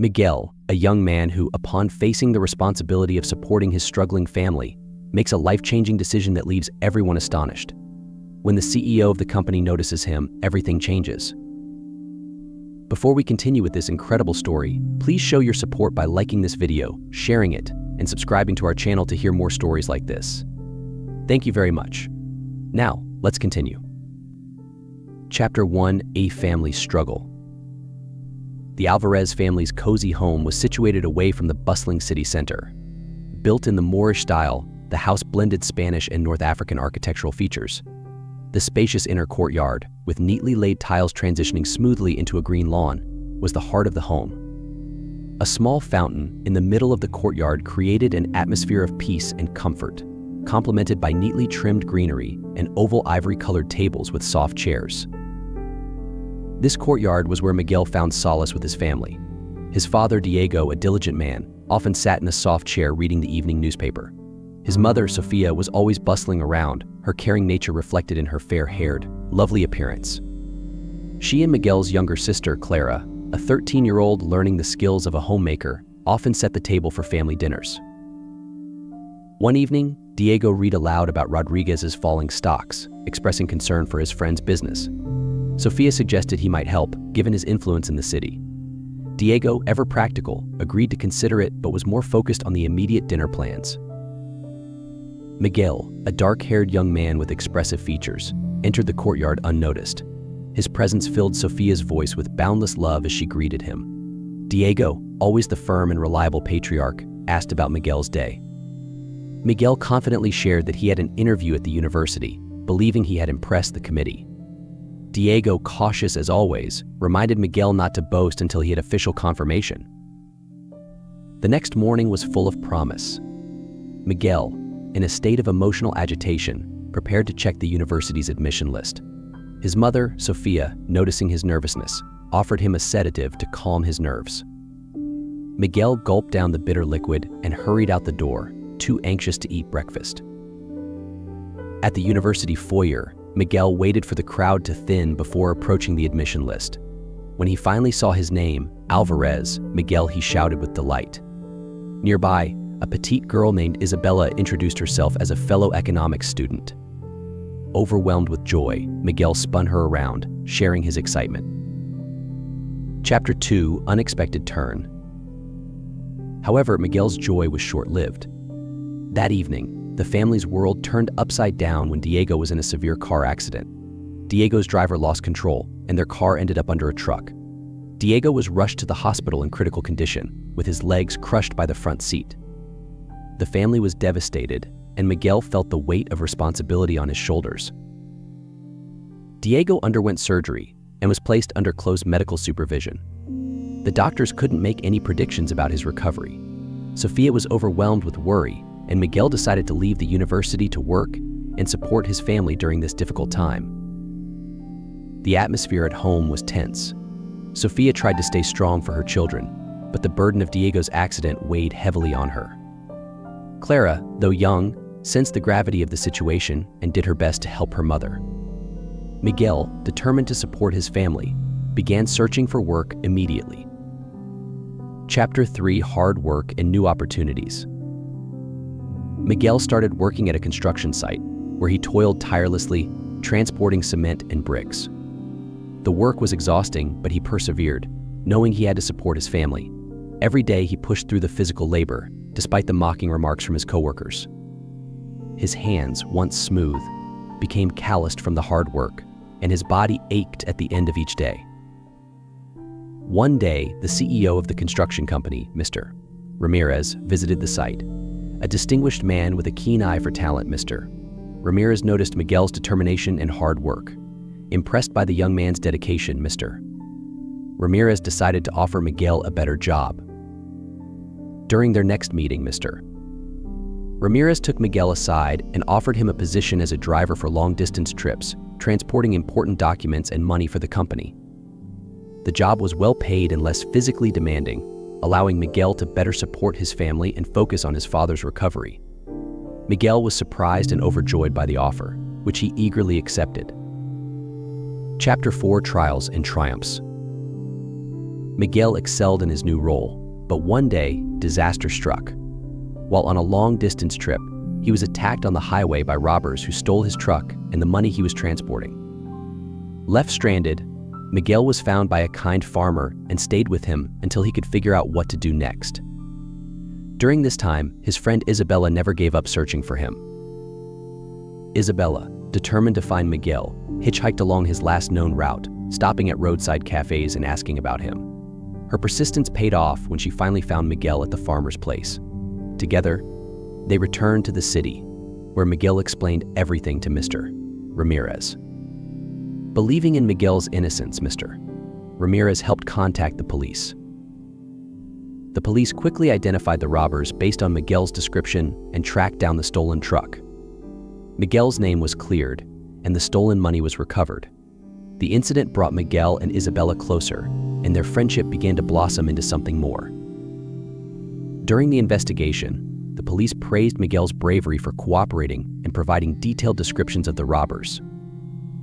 Miguel, a young man who, upon facing the responsibility of supporting his struggling family, makes a life-changing decision that leaves everyone astonished. When the CEO of the company notices him, everything changes. Before we continue with this incredible story, please show your support by liking this video, sharing it, and subscribing to our channel to hear more stories like this. Thank you very much. Now, let's continue. Chapter 1: A Family Struggle. The Alvarez family's cozy home was situated away from the bustling city center. Built in the Moorish style, the house blended Spanish and North African architectural features. The spacious inner courtyard, with neatly laid tiles transitioning smoothly into a green lawn, was the heart of the home. A small fountain in the middle of the courtyard created an atmosphere of peace and comfort, complemented by neatly trimmed greenery and oval ivory-colored tables with soft chairs. This courtyard was where Miguel found solace with his family. His father, Diego, a diligent man, often sat in a soft chair reading the evening newspaper. His mother, Sofia, was always bustling around, her caring nature reflected in her fair-haired, lovely appearance. She and Miguel's younger sister, Clara, a 13-year-old learning the skills of a homemaker, often set the table for family dinners. One evening, Diego read aloud about Rodriguez's falling stocks, expressing concern for his friend's business. Sofia suggested he might help, given his influence in the city. Diego, ever practical, agreed to consider it but was more focused on the immediate dinner plans. Miguel, a dark-haired young man with expressive features, entered the courtyard unnoticed. His presence filled Sofia's voice with boundless love as she greeted him. Diego, always the firm and reliable patriarch, asked about Miguel's day. Miguel confidently shared that he had an interview at the university, believing he had impressed the committee. Diego, cautious as always, reminded Miguel not to boast until he had official confirmation. The next morning was full of promise. Miguel, in a state of emotional agitation, prepared to check the university's admission list. His mother, Sofia, noticing his nervousness, offered him a sedative to calm his nerves. Miguel gulped down the bitter liquid and hurried out the door, too anxious to eat breakfast. At the university foyer, Miguel waited for the crowd to thin before approaching the admission list. When he finally saw his name, Alvarez, Miguel, he shouted with delight. Nearby, a petite girl named Isabella introduced herself as a fellow economics student. Overwhelmed with joy, Miguel spun her around, sharing his excitement. Chapter 2: Unexpected Turn. However, Miguel's joy was short-lived. That evening, the family's world turned upside down when Diego was in a severe car accident. Diego's driver lost control, and their car ended up under a truck. Diego was rushed to the hospital in critical condition, with his legs crushed by the front seat. The family was devastated, and Miguel felt the weight of responsibility on his shoulders. Diego underwent surgery and was placed under close medical supervision. The doctors couldn't make any predictions about his recovery. Sofia was overwhelmed with worry, and Miguel decided to leave the university to work and support his family during this difficult time. The atmosphere at home was tense. Sofia tried to stay strong for her children, but the burden of Diego's accident weighed heavily on her. Clara, though young, sensed the gravity of the situation and did her best to help her mother. Miguel, determined to support his family, began searching for work immediately. Chapter 3: Hard Work and New Opportunities. Miguel started working at a construction site, where he toiled tirelessly, transporting cement and bricks. The work was exhausting, but he persevered, knowing he had to support his family. Every day he pushed through the physical labor, despite the mocking remarks from his coworkers. His hands, once smooth, became calloused from the hard work, and his body ached at the end of each day. One day, the CEO of the construction company, Mr. Ramirez, visited the site. A distinguished man with a keen eye for talent, Mr. Ramirez noticed Miguel's determination and hard work. Impressed by the young man's dedication, Mr. Ramirez decided to offer Miguel a better job. During their next meeting, Mr. Ramirez took Miguel aside and offered him a position as a driver for long-distance trips, transporting important documents and money for the company. The job was well paid and less physically demanding, allowing Miguel to better support his family and focus on his father's recovery. Miguel was surprised and overjoyed by the offer, which he eagerly accepted. Chapter 4: Trials and Triumphs. Miguel excelled in his new role, but one day, disaster struck. While on a long-distance trip, he was attacked on the highway by robbers who stole his truck and the money he was transporting. Left stranded, Miguel was found by a kind farmer and stayed with him until he could figure out what to do next. During this time, his friend Isabella never gave up searching for him. Isabella, determined to find Miguel, hitchhiked along his last known route, stopping at roadside cafes and asking about him. Her persistence paid off when she finally found Miguel at the farmer's place. Together, they returned to the city, where Miguel explained everything to Mr. Ramirez. Believing in Miguel's innocence, Mr. Ramirez helped contact the police. The police quickly identified the robbers based on Miguel's description and tracked down the stolen truck. Miguel's name was cleared, and the stolen money was recovered. The incident brought Miguel and Isabella closer, and their friendship began to blossom into something more. During the investigation, the police praised Miguel's bravery for cooperating and providing detailed descriptions of the robbers.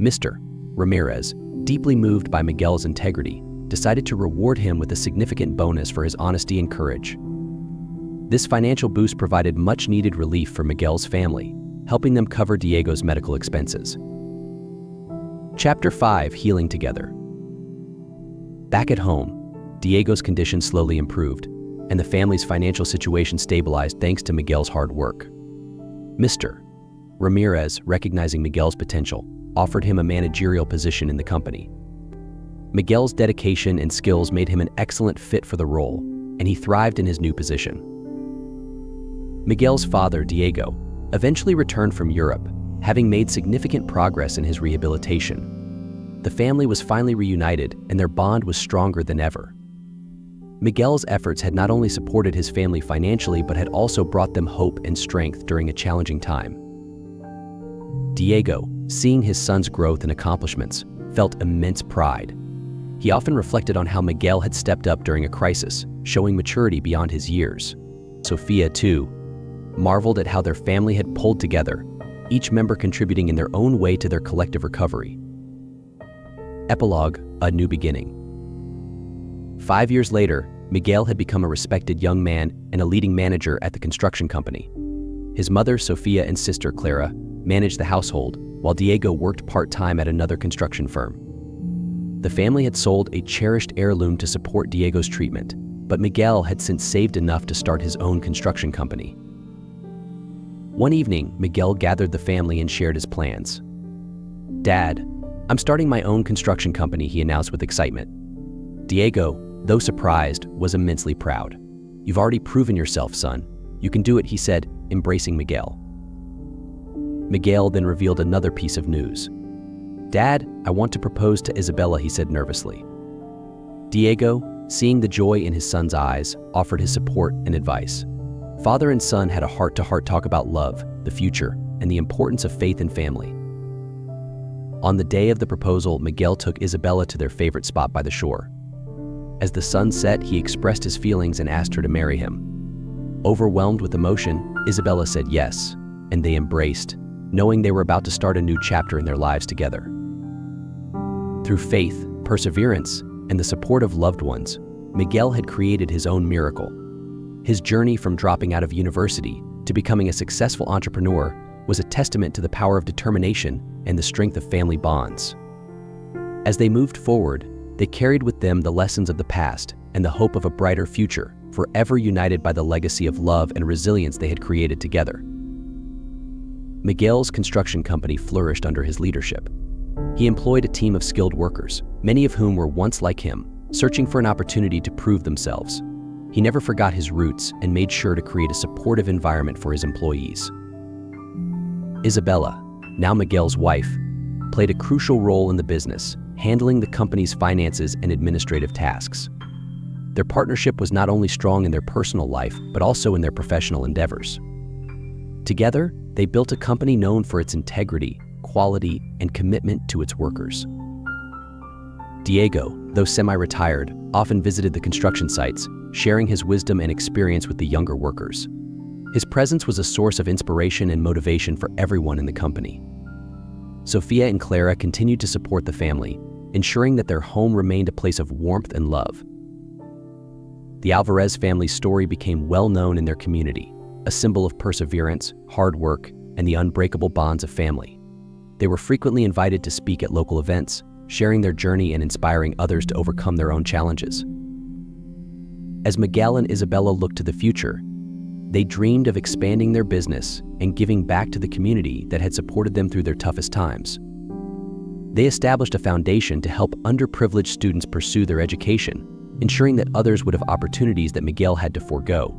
Mr. Ramirez, deeply moved by Miguel's integrity, decided to reward him with a significant bonus for his honesty and courage. This financial boost provided much-needed relief for Miguel's family, helping them cover Diego's medical expenses. Chapter 5: Healing Together. Back at home, Diego's condition slowly improved, and the family's financial situation stabilized thanks to Miguel's hard work. Mr. Ramirez, recognizing Miguel's potential, offered him a managerial position in the company. Miguel's dedication and skills made him an excellent fit for the role, and he thrived in his new position. Miguel's father, Diego, eventually returned from Europe, having made significant progress in his rehabilitation. The family was finally reunited, and their bond was stronger than ever. Miguel's efforts had not only supported his family financially, but had also brought them hope and strength during a challenging time. Diego, seeing his son's growth and accomplishments, felt immense pride. He often reflected on how Miguel had stepped up during a crisis, showing maturity beyond his years. Sofia, too, marveled at how their family had pulled together, each member contributing in their own way to their collective recovery. Epilogue: A New Beginning. 5 years later, Miguel had become a respected young man and a leading manager at the construction company. His mother, Sofia, and sister, Clara, managed the household, while Diego worked part-time at another construction firm. The family had sold a cherished heirloom to support Diego's treatment, but Miguel had since saved enough to start his own construction company. One evening, Miguel gathered the family and shared his plans. "Dad, I'm starting my own construction company," he announced with excitement. Diego, though surprised, was immensely proud. "You've already proven yourself, son. You can do it," he said, embracing Miguel. Miguel then revealed another piece of news. "Dad, I want to propose to Isabella," he said nervously. Diego, seeing the joy in his son's eyes, offered his support and advice. Father and son had a heart-to-heart talk about love, the future, and the importance of faith and family. On the day of the proposal, Miguel took Isabella to their favorite spot by the shore. As the sun set, he expressed his feelings and asked her to marry him. Overwhelmed with emotion, Isabella said yes, and they embraced, knowing they were about to start a new chapter in their lives together. Through faith, perseverance, and the support of loved ones, Miguel had created his own miracle. His journey from dropping out of university to becoming a successful entrepreneur was a testament to the power of determination and the strength of family bonds. As they moved forward, they carried with them the lessons of the past and the hope of a brighter future, forever united by the legacy of love and resilience they had created together. Miguel's construction company flourished under his leadership. He employed a team of skilled workers, many of whom were once like him, searching for an opportunity to prove themselves. He never forgot his roots and made sure to create a supportive environment for his employees. Isabella, now Miguel's wife, played a crucial role in the business, handling the company's finances and administrative tasks. Their partnership was not only strong in their personal life, but also in their professional endeavors. Together, they built a company known for its integrity, quality, and commitment to its workers. Diego, though semi-retired, often visited the construction sites, sharing his wisdom and experience with the younger workers. His presence was a source of inspiration and motivation for everyone in the company. Sofia and Clara continued to support the family, ensuring that their home remained a place of warmth and love. The Alvarez family's story became well known in their community, a symbol of perseverance, hard work, and the unbreakable bonds of family. They were frequently invited to speak at local events, sharing their journey and inspiring others to overcome their own challenges. As Miguel and Isabella looked to the future, they dreamed of expanding their business and giving back to the community that had supported them through their toughest times. They established a foundation to help underprivileged students pursue their education, ensuring that others would have opportunities that Miguel had to forego.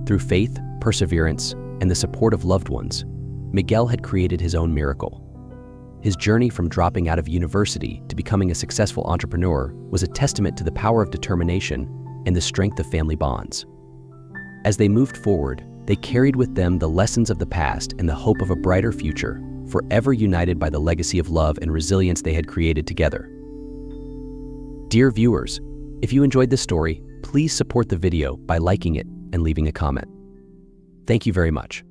Through faith, perseverance, and the support of loved ones, Miguel had created his own miracle. His journey from dropping out of university to becoming a successful entrepreneur was a testament to the power of determination and the strength of family bonds. As they moved forward, they carried with them the lessons of the past and the hope of a brighter future, forever united by the legacy of love and resilience they had created together. Dear viewers, if you enjoyed this story, please support the video by liking it and leaving a comment. Thank you very much.